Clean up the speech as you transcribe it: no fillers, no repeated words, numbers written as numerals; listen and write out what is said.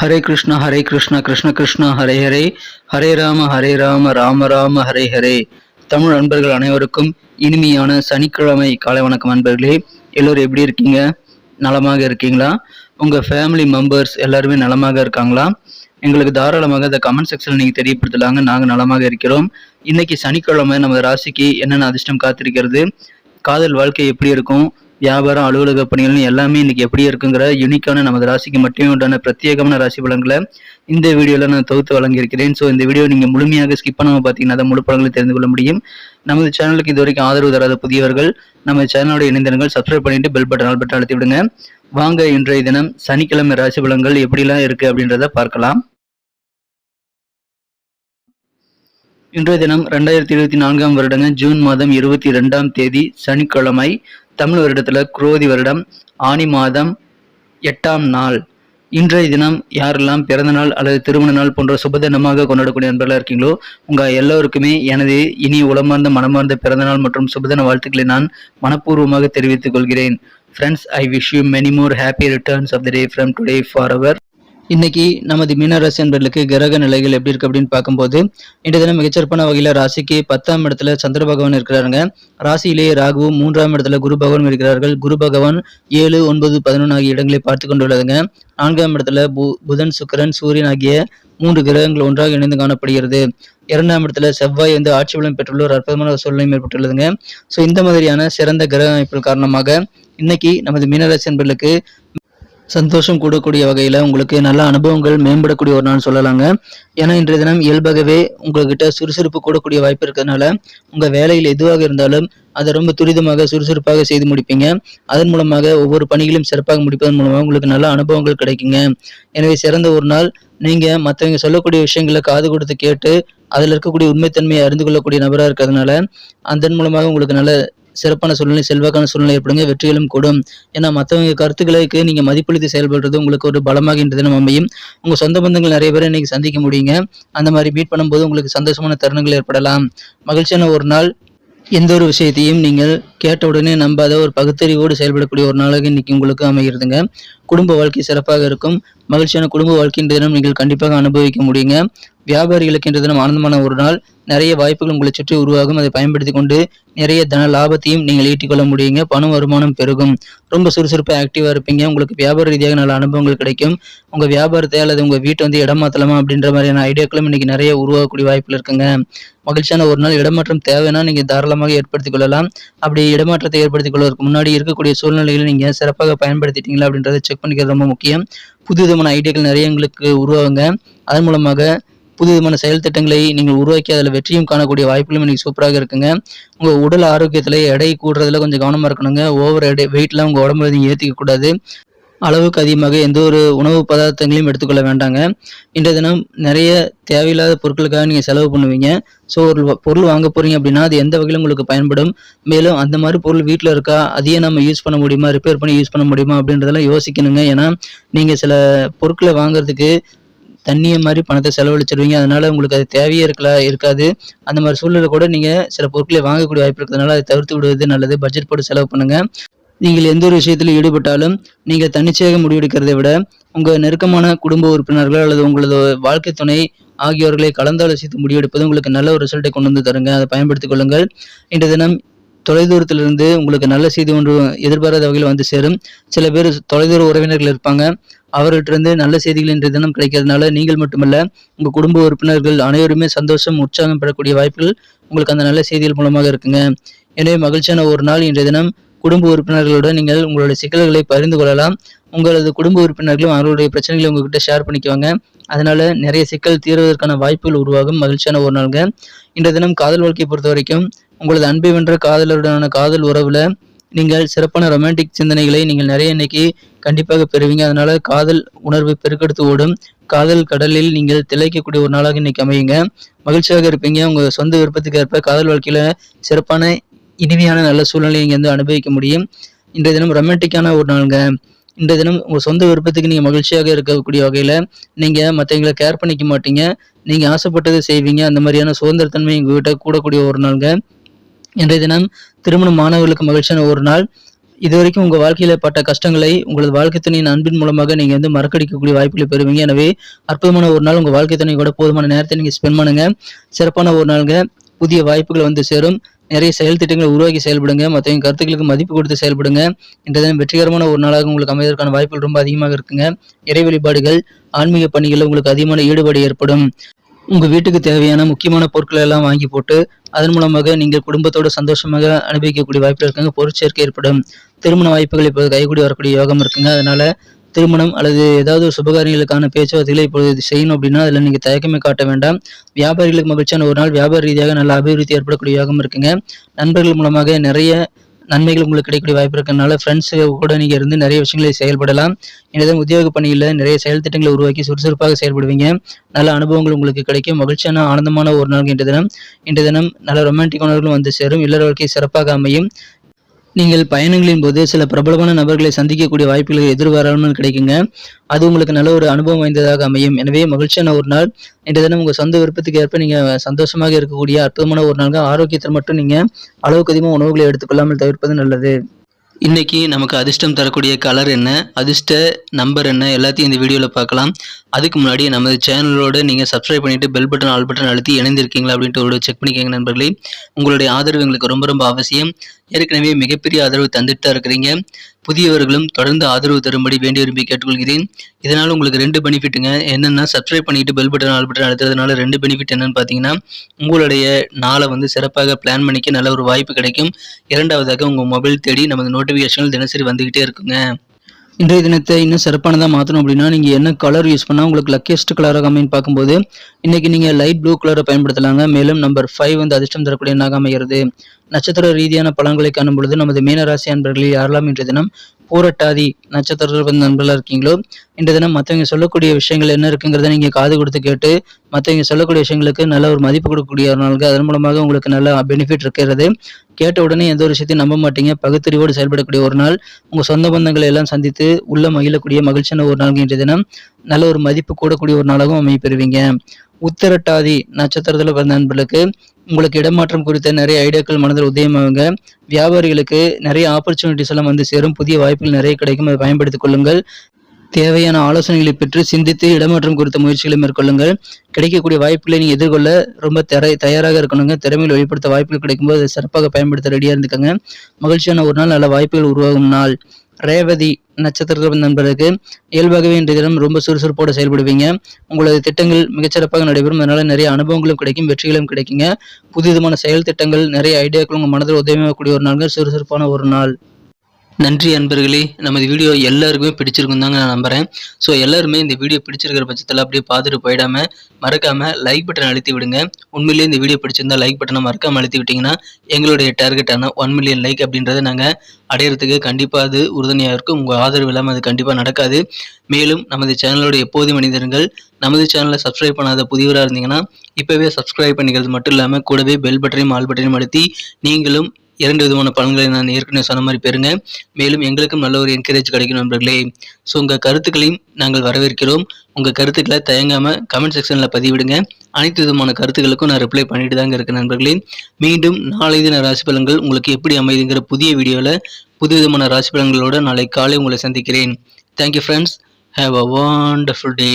ஹரே கிருஷ்ணா கிருஷ்ண கிருஷ்ணா ஹரே ஹரே, ஹரே ராம ராம ராம ஹரே ஹரே. தமிழ் நண்பர்கள் அனைவருக்கும் இனிமையான சனிக்கிழமை காலை வணக்கம் நண்பர்களே. எல்லோரும் எப்படி இருக்கீங்க? நலமாக இருக்கீங்களா? உங்கள் ஃபேமிலி மெம்பர்ஸ் எல்லாருமே நலமாக இருக்காங்களா? எங்களுக்கு தாராளமாக இந்த கமெண்ட் செக்ஷனில் நீங்கள் தெரியப்படுத்தலாங்க. நாங்கள் நலமாக இருக்கிறோம். இன்னைக்கு சனிக்கிழமை நம்ம ராசிக்கு என்னென்ன அதிர்ஷ்டம் காத்திருக்கிறது, காதல் வாழ்க்கை எப்படி இருக்கும், வியாபாரம், அலுவலக பணிகள் எல்லாமே இன்னைக்கு எப்படி இருக்குங்கிற யூனிக்கான நமது ராசிக்கு மட்டுமே உண்டான பிரத்யேகமான ராசி பலன்களை இந்த வீடியோவில் நான் தொகுத்து வழங்கியிருக்கிறேன். ஸோ இந்த வீடியோ நீங்கள் முழுமையாக ஸ்கிப் பண்ணாமல் பார்த்தீங்கன்னா தான் முழு பலன்களை தெரிந்து கொள்ள முடியும். நமது சேனலுக்கு இது வரைக்கும் ஆதரவு தராத புதியவர்கள் நம்ம சேனலோட இணைந்திருங்கள், சப்ஸ்கிரைப் பண்ணிட்டு பெல் பட்டன் ஆல் பட்டன் அழுத்தி விடுங்க. வாங்க இன்றைய தினம் சனிக்கிழமை ராசி பலன்கள் எப்படிலாம் இருக்கு அப்படின்றத பார்க்கலாம். இன்றைய தினம் 2024 வருடங்க ஜூன் மாதம் 22ஆம் தேதி சனிக்கிழமை. தமிழ் வருடத்துல குரோதி வருடம் ஆனி மாதம் 8ஆம் நாள். இன்றைய தினம் யாரெல்லாம் பிறந்த நாள் அல்லது திருமண நாள் போன்ற சுபதினமாக கொண்டாடக்கூடிய நண்பர்களாக இருக்கீங்களோ உங்க எல்லோருக்குமே எனது இனி உளமார்ந்த மனமார்ந்த பிறந்த நாள் மற்றும் சுபதின வாழ்த்துக்களை நான் மனப்பூர்வமாக தெரிவித்துக் கொள்கிறேன். Friends, I wish you many more happy returns of the day from today for our. இன்னைக்கு நமது மீனராசி என்பர்களுக்கு கிரக நிலைகள் எப்படி இருக்கு அப்படின்னு பார்க்கும்போது, இன்றைய தினம் மிகச்சிறப்பான வகையில ராசிக்கு 10ஆம் இடத்துல சந்திர பகவான் இருக்கிறாருங்க. ராசியிலேயே ராகுவும் 3ஆம் இடத்துல குரு பகவான் இருக்கிறார்கள். குரு பகவான் 7, 9, 11 ஆகிய இடங்களை பார்த்து கொண்டுள்ளதுங்க. 4ஆம் இடத்துல புதன், சுக்கிரன், சூரியன் ஆகிய 3 கிரகங்கள் ஒன்றாக இணைந்து காணப்படுகிறது. 2ஆம் இடத்துல செவ்வாய் ஆட்சி பலம் பெற்றுள்ள ஒரு அற்புதமான சூழ்நிலை ஏற்பட்டுள்ளதுங்க. ஸோ இந்த மாதிரியான சிறந்த கிரக அமைப்புகள் காரணமாக இன்னைக்கு நமது மீனராசி என்பர்களுக்கு சந்தோஷம் கூடக்கூடிய வகையில் உங்களுக்கு நல்ல அனுபவங்கள் மேம்படக்கூடிய ஒரு நாள் சொல்லலாங்க. ஏன்னா இன்றைய தினம் இயல்பாகவே உங்ககிட்ட சுறுசுறுப்பு கூடக்கூடிய வாய்ப்பு இருக்கிறதுனால உங்கள் வேலையில் எதுவாக இருந்தாலும் அதை ரொம்ப துரிதமாக சுறுசுறுப்பாக செய்து முடிப்பீங்க. அதன் மூலமாக ஒவ்வொரு பணிகளையும் சிறப்பாக முடிப்பதன் மூலமாக உங்களுக்கு நல்ல அனுபவங்கள் கிடைக்குங்க. எனவே சிறந்த ஒரு நாள். நீங்கள் மற்றவங்க சொல்லக்கூடிய விஷயங்களை காது கொடுத்து கேட்டு அதில் இருக்கக்கூடிய உண்மைத்தன்மையை அறிந்து கொள்ளக்கூடிய நபராக இருக்கிறதுனால அதன் மூலமாக உங்களுக்கு நல்ல சிறப்பான சூழ்நிலை, செல்வாக்கான சூழ்நிலை ஏற்படுங்க, வெற்றிகளும் கூடும். ஏன்னா மற்றவங்க கருத்துக்களுக்கு நீங்க மதிப்பளித்து செயல்படுறது உங்களுக்கு ஒரு பலமாக இன்றைய தினம் அமையும். உங்க சொந்த பந்தங்கள் நிறைய பேரை இன்னைக்கு சந்திக்க முடியுங்க. அந்த மாதிரி மீட் பண்ணும்போது உங்களுக்கு சந்தோஷமான தருணங்கள் ஏற்படலாம். மகிழ்ச்சியான ஒரு நாள். எந்த ஒரு விஷயத்தையும் நீங்கள் கேட்ட உடனே நம்பாத ஒரு பகுத்தறிவோடு செயல்படக்கூடிய ஒரு நாளாக இன்னைக்கு உங்களுக்கு அமைகிறதுங்க. குடும்ப வாழ்க்கை சிறப்பாக இருக்கும். மகிழ்ச்சியான குடும்ப வாழ்க்கை இன்றைய தினம் நீங்கள் கண்டிப்பாக அனுபவிக்க முடியுங்க. வியாபாரிகளுக்கு இன்றைய தினம் ஆனந்தமான ஒரு நாள். நிறைய வாய்ப்புகள் உங்களை சுற்றி உருவாகும். அதை பயன்படுத்தி கொண்டு நிறைய தன லாபத்தையும் நீங்கள் ஈட்டிக்கொள்ள முடியுங்க. பண வருமானம் பெருகும். ரொம்ப சுறுசுறுப்பாக ஆக்டிவாக இருப்பீங்க. உங்களுக்கு வியாபார ரீதியாக நல்ல அனுபவங்கள் கிடைக்கும். உங்கள் வியாபாரத்தை அல்லது உங்கள் வீட்டை இடம் மாற்றலாமா அப்படின்ற மாதிரியான ஐடியாக்களும் இன்னைக்கு நிறைய உருவாகக்கூடிய வாய்ப்புகள் இருக்குங்க. மகிழ்ச்சியான ஒரு நாள். இடமாற்றம் தேவைன்னா நீங்கள் தாராளமாக ஏற்படுத்திக் கொள்ளலாம். அப்படி இடமாற்றத்தை ஏற்படுத்திக் கொள்வதற்கு முன்னாடி இருக்கக்கூடிய சூழ்நிலைகளை நீங்கள் சிறப்பாக பயன்படுத்திட்டீங்களா அப்படின்றத செக் பண்ணிக்கிறது ரொம்ப முக்கியம். புது விதமான ஐடியாக்கள் நிறைய உங்களுக்கு உருவாகுங்க. அதன் மூலமாக புது விதமான செயல் திட்டங்களை நீங்கள் உருவாக்கி அதில் வெற்றியும் காணக்கூடிய வாய்ப்புகளும் இன்னைக்கு சூப்பராக இருக்குங்க. உங்கள் உடல் ஆரோக்கியத்தில் எடை கூடுறதுல கொஞ்சம் கவனமாக இருக்கணுங்க. ஓவர் வெயிட்லாம் உங்கள் உடம்புல நீங்கள் ஏற்றிக்க கூடாது. அளவுக்கு அதிகமாக எந்த ஒரு உணவு பதார்த்தங்களையும் எடுத்துக்கொள்ள வேண்டாங்க. இன்றைய தினம் நிறைய தேவையில்லாத பொருட்களுக்காக நீங்கள் செலவு பண்ணுவீங்க. ஸோ ஒரு பொருள் வாங்க போகிறீங்க அப்படின்னா அது எந்த வகையில் உங்களுக்கு பயன்படும், மேலும் அந்த மாதிரி பொருள் வீட்டில் இருக்கா, அதையே நம்ம யூஸ் பண்ண முடியுமா, ரிப்பேர் பண்ணி யூஸ் பண்ண முடியுமா அப்படின்றதெல்லாம் யோசிக்கணுங்க. ஏன்னா நீங்கள் சில பொருட்களை வாங்குறதுக்கு தண்ணியை மாதிரி பணத்தை செலவழிச்சிருவீங்க. அதனால உங்களுக்கு அது தேவையே இருக்காது. அந்த மாதிரி சூழ்நிலை கூட நீங்கள் சில பொருட்களை வாங்கக்கூடிய வாய்ப்பு இருக்கிறதுனால அதை தவிர்த்து விடுவது நல்லது. பட்ஜெட் போட்டு செலவு பண்ணுங்க. நீங்கள் எந்த ஒரு விஷயத்தில் ஈடுபட்டாலும் நீங்கள் தன்னிச்சையாக முடிவெடுக்கிறதை விட உங்கள் நெருக்கமான குடும்ப உறுப்பினர்கள் அல்லது உங்களது வாழ்க்கை துணை ஆகியோர்களை கலந்தாலோசித்து முடிவெடுப்பது உங்களுக்கு நல்ல ஒரு ரிசல்ட்டை கொண்டு வந்து தருங்க. அதை பயன்படுத்திக் கொள்ளுங்கள். இன்றைய தினம் தொலைதூரத்திலிருந்து உங்களுக்கு நல்ல செய்தி ஒன்று எதிர்பாராத வகையில் வந்து சேரும். சில பேர் தொலைதூர உறவினர்கள் இருப்பாங்க. அவர்கிட்ட நல்ல செய்திகள் இன்றைய தினம் கிடைக்கிறதுனால நீங்கள் மட்டுமல்ல உங்கள் குடும்ப உறுப்பினர்கள் அனைவருமே சந்தோஷம், உற்சாகம் பெறக்கூடிய வாய்ப்புகள் உங்களுக்கு அந்த நல்ல செய்திகள் மூலமாக இருக்குங்க. எனவே மகிழ்ச்சியான ஒரு நாள். இன்றைய தினம் குடும்ப உறுப்பினர்களுடன் நீங்கள் உங்களுடைய சிக்கல்களை பகிர்ந்து கொள்ளலாம். உங்களது குடும்ப உறுப்பினர்களும் அவர்களுடைய பிரச்சனைகளை உங்ககிட்ட ஷேர் பண்ணிக்குவாங்க. அதனால நிறைய சிக்கல் தீர்வதற்கான வாய்ப்புகள் உருவாகும். மகிழ்ச்சியான ஒரு நாளுங்க. இன்றைய தினம் காதல் வாழ்க்கையை பொறுத்த வரைக்கும் உங்களது அன்பை வென்ற காதலருடனான காதல் உறவுல நீங்கள் சிறப்பான ரொமான்டிக் சிந்தனைகளை நீங்கள் நிறைய இன்னைக்கு கண்டிப்பாக பெறுவீங்க. அதனால காதல் உணர்வு பெருக்கெடுத்து ஓடும். காதல் கடலில் நீங்கள் திளைக்கக்கூடிய ஒரு நாளாக இன்னைக்கு அமையுங்க. மகிழ்ச்சியாக இருப்பீங்க. உங்க சொந்த விருப்பத்துக்கு ஏற்ப காதல் வாழ்க்கையில சிறப்பான இனிமையான நல்ல சூழ்நிலையை நீங்க அனுபவிக்க முடியும். இன்றைய தினம் ரொமான்டிக்கான ஒரு நாளுங்க. இன்றைய தினம் உங்க சொந்த விருப்பத்துக்கு நீங்க மகிழ்ச்சியாக இருக்கக்கூடிய வகையில நீங்க மற்றவங்களை கேர் பண்ணிக்க மாட்டீங்க. நீங்க ஆசைப்பட்டதை செய்வீங்க. அந்த மாதிரியான சுதந்திரத்தன்மை உங்ககிட்ட கூடக்கூடிய ஒரு நாளுங்க. இன்றைய தினம் திருமண மாணவர்களுக்கு மகிழ்ச்சியான ஒரு நாள். இதுவரைக்கும் உங்க வாழ்க்கையில பட்ட கஷ்டங்களை உங்களது வாழ்க்கை துணையின் அன்பின் மூலமாக நீங்க மறக்கடிக்கக்கூடிய வாய்ப்புகளை பெறுவீங்க. எனவே அற்புதமான ஒரு நாள் உங்க வாழ்க்கை துணை கூட போதுமான நேரத்தை நீங்க ஸ்பெண்ட் பண்ணுங்க. சிறப்பான ஒரு நாளுங்க. புதிய வாய்ப்புகள் சேரும். நிறைய செயல் திட்டங்களை உருவாக்கி செயல்படுங்க. மற்றவங்க கருத்துக்களுக்கு மதிப்பு கொடுத்து செயல்படுங்க. இன்றைய தினம் வெற்றிகரமான ஒரு நாளாக உங்களுக்கு அமைவதற்கான வாய்ப்புகள் ரொம்ப அதிகமாக இருக்குங்க. இறை வழிபாடுகள், ஆன்மீக பணிகளில் உங்களுக்கு அதிகமான ஈடுபாடு ஏற்படும். உங்க வீட்டுக்கு தேவையான முக்கியமான பொருட்களை எல்லாம் வாங்கி போட்டு அதன் மூலமாக நீங்கள் குடும்பத்தோடு சந்தோஷமாக அனுபவிக்கக்கூடிய வாய்ப்புகள் இருக்குங்க. பொருட்சேர்க்கை ஏற்படும். திருமண வாய்ப்புகள் இப்போது கைகூடி வரக்கூடிய யோகம் இருக்குங்க. அதனால திருமணம் அல்லது ஏதாவது ஒரு சுபகாரியங்களுக்கான பேச்சுவார்த்தைகளை இப்பொழுது செய்யணும் அப்படின்னா அதில் நீங்கள் தயக்கமே காட்ட வேண்டாம். வியாபாரிகளுக்கு மகிழ்ச்சியான ஒரு நாள். வியாபார ரீதியாக நல்ல அபிவிருத்தி ஏற்படக்கூடிய யோகம் இருக்குங்க. நண்பர்கள் மூலமாக நிறைய நன்மைகள் உங்களுக்கு கிடைக்கக்கூடிய வாய்ப்பு இருக்கிறதுனால ஃப்ரெண்ட்ஸ் கூட நீங்கள் இருந்து நிறைய விஷயங்களை செயல்படலாம். எனவே உத்தியோக பணியில் நிறைய செயல் திட்டங்களை உருவாக்கி சுறுசுறுப்பாக செயல்படுவீங்க. நல்ல அனுபவங்கள் உங்களுக்கு கிடைக்கும். மகிழ்ச்சியான ஆனந்தமான ஒரு நாள் இன்றைய தினம் நல்ல ரொமான்டிக் உணர்வுகளும் சேரும். இல்லற வாழ்க்கை சிறப்பாக அமையும். நீங்கள் பயணங்களின் போது சில பிரபலமான நபர்களை சந்திக்கக்கூடிய வாய்ப்புகள் எதிர்பாராமல் கிடைக்குங்க. அது உங்களுக்கு நல்ல ஒரு அனுபவம் வாய்ந்ததாக அமையும். எனவே மகிழ்ச்சியான ஒரு நாள். இன்றைய தினம் உங்கள் சொந்த விருப்பத்துக்கு ஏற்ப நீங்கள் சந்தோஷமாக இருக்கக்கூடிய அற்புதமான ஒரு நாள். ஆரோக்கியத்தில் மட்டும் நீங்கள் அளவுக்கு அதிகமாக உணவுகளை எடுத்துக்கொள்ளாமல் தவிர்ப்பது நல்லது. இன்னைக்கு நமக்கு அதிர்ஷ்டம் தரக்கூடிய கலர் என்ன, அதிர்ஷ்ட நம்பர் என்ன, எல்லாத்தையும் இந்த வீடியோவில் பார்க்கலாம். அதுக்கு முன்னாடி நமது சேனலோட நீங்கள் சப்ஸ்கிரைப் பண்ணிட்டு பெல் பட்டன் ஆல் பட்டன் அழுத்தி இணைந்திருக்கீங்களா அப்படின்ட்டு ஒரு செக் பண்ணிக்கோங்க நண்பர்களே. உங்களுடைய ஆதரவு எங்களுக்கு ரொம்ப ரொம்ப அவசியம். ஏற்கனவே மிகப்பெரிய ஆதரவு தந்துட்டு தான் இருக்கிறீங்க. புதியவர்களும் தொடர்ந்து ஆதரவு தரும்படி வேண்டி விரும்பி கேட்டுக்கொள்கிறேன். இதனால் உங்களுக்கு 2 பெனிஃபிட்டுங்க. என்னென்னா சப்ஸ்கிரைப் பண்ணிட்டு பெல் பட்டன் ஆல் பட்டன் அழுத்துறதுனால 2 பெனிஃபிட் என்னன்னு பார்த்தீங்கன்னா, உங்களுடைய நாளை சிறப்பாக பிளான் பண்ணிக்க நல்ல ஒரு வாய்ப்பு கிடைக்கும். இரண்டாவதாக உங்கள் மொபைல் தேடி நமது நோட்டிஃபிகேஷன்கள் தினசரி வந்துகிட்டே இருக்குங்க. இன்றைய தினத்தை இன்னும் சிறப்பானதாக மாற்றணும் அப்படின்னா நீங்கள் என்ன கலர் யூஸ் பண்ணால் உங்களுக்கு லக்கியஸ்ட் கலராக அமைன்னு பார்க்கும்போது இன்னைக்கு நீங்கள் லைட் ப்ளூ கலரை பயன்படுத்தலாங்க. மேலும் நம்பர் 5 அதிர்ஷ்டம் தரக்கூடிய எண்ணாக அமைகிறது. நட்சத்திர ரீதியான பலன்களை காணும் பொழுது நமது மீனராசி அன்பர்களில் யாரெல்லாம் இன்றைய தினம் பூரட்டாதி நட்சத்திரத்தில் நண்பர்களாக இருக்கீங்களோ இன்றைய தினம் மற்றவங்க சொல்லக்கூடிய விஷயங்கள் என்ன இருக்குங்கிறத நீங்கள் காது கொடுத்து கேட்டு மற்றவங்க சொல்லக்கூடிய விஷயங்களுக்கு நல்ல ஒரு மதிப்பு கொடுக்கக்கூடிய ஒரு நாளுக்கு அதன் மூலமாக உங்களுக்கு நல்ல பெனிஃபிட் இருக்கிறது. கேட்ட உடனே எந்த ஒரு விஷயத்தையும் நம்ப மாட்டீங்க. பகுத்தறிவோடு செயல்படக்கூடிய ஒரு நாள். உங்கள் சொந்த பந்தங்களை எல்லாம் சந்தித்து உள்ள மகிழக்கூடிய மகிழ்ச்சியான ஒரு நாள். இன்றைய தினம் நல்ல ஒரு மதிப்பு கூடக்கூடிய ஒரு நாளாகவும் அமைப்பெறுவீங்க. உத்திரட்டாதி நட்சத்திரத்தில் பிறந்த நண்பர்களுக்கு உங்களுக்கு இடமாற்றம் குறித்த நிறைய ஐடியாக்கள் மனதில் உதயமாகுங்க. வியாபாரிகளுக்கு நிறைய ஆப்பர்ச்சுனிட்டிஸ் எல்லாம் சேரும். புதிய வாய்ப்புகள் நிறைய கிடைக்கும். அதை பயன்படுத்திக் கொள்ளுங்கள். தேவையான ஆலோசனைகளை பெற்று சிந்தித்து இடமாற்றம் குறித்த முயற்சிகளை மேற்கொள்ளுங்கள். கிடைக்கக்கூடிய வாய்ப்புகளை நீங்கள் எதிர்கொள்ள ரொம்ப தயாராக இருக்கணுங்க. திறமையில் வெளிப்படுத்த வாய்ப்புகள் கிடைக்கும்போது அதை சிறப்பாக பயன்படுத்த ரெடியாக இருந்துக்கங்க. மகிழ்ச்சியான ஒரு நாள். நல்ல வாய்ப்புகள் உருவாகும் நாள். ரேவதி நட்சத்திரத்தில் நண்பர்களுக்கு இயல்பாகவே இன்றைய தினம் ரொம்ப சுறுசுறுப்போடு செயல்படுவீங்க. உங்களது திட்டங்கள் மிகச்சிறப்பாக நடைபெறும். அதனால நிறைய அனுபவங்களும் கிடைக்கும், வெற்றிகளும் கிடைக்குங்க. புதுவிதமான செயல் திட்டங்கள், நிறைய ஐடியாக்கள் உங்கள் மனதில் உதவியாகக்கூடிய ஒரு நாள். சுறுசுறுப்பான ஒரு நாள். நன்றி அன்பர்களே. நமது வீடியோ எல்லாருக்குமே பிடிச்சிருக்கும் தாங்க நான் நம்புகிறேன். ஸோ எல்லாருமே இந்த வீடியோ பிடிச்சிருக்கிற பட்சத்தில் அப்படியே பார்த்துட்டு போயிடாமல் மறக்காமல் லைக் பட்டன் அழுத்தி விடுங்க. உண்மையிலேயே இந்த வீடியோ பிடிச்சிருந்தா லைக் பட்டனை மறக்காமல் அழுத்தி விட்டிங்கன்னா எங்களுடைய டார்கெட்டான 1 மில்லியன் லைக் அப்படின்றத நாங்கள் அடையிறதுக்கு கண்டிப்பாக அது உறுதுணையாக இருக்கும். உங்கள் ஆதரவு இல்லாமல் அது கண்டிப்பாக நடக்காது. மேலும் நமது சேனலோட எப்போதும் மனிதர்கள் நமது சேனலை சப்ஸ்கிரைப் பண்ணாத புதியவராக இருந்தீங்கன்னா இப்போவே சப்ஸ்கிரைப் பண்ணிக்கிறது மட்டும் இல்லாமல் கூடவே பெல் பட்டனையும் ஆல் பட்டனையும் அழுத்தி நீங்களும் 2 விதமான பலன்களை நான் ஏற்கனவே சொன்ன மாதிரி பெறுங்க. மேலும் எங்களுக்கும் நல்ல ஒரு என்கரேஜ் கிடைக்கும் நண்பர்களே. ஸோ உங்கள் கருத்துக்களையும் நாங்கள் வரவேற்கிறோம். உங்கள் கருத்துக்களை தயங்காமல் கமெண்ட் செக்ஷனில் பதிவிடுங்க. அனைத்து விதமான கருத்துக்களுக்கும் நான் ரிப்ளை பண்ணிட்டு தாங்க இருக்கேன் நண்பர்களே. மீண்டும் நாளை தின ராசி பலன்கள் உங்களுக்கு எப்படி அமைதுங்கிற புதிய வீடியோவில் புது விதமான ராசி பலன்களோடு நாளை காலை உங்களை சந்திக்கிறேன். Thank you friends. Have a wonderful day.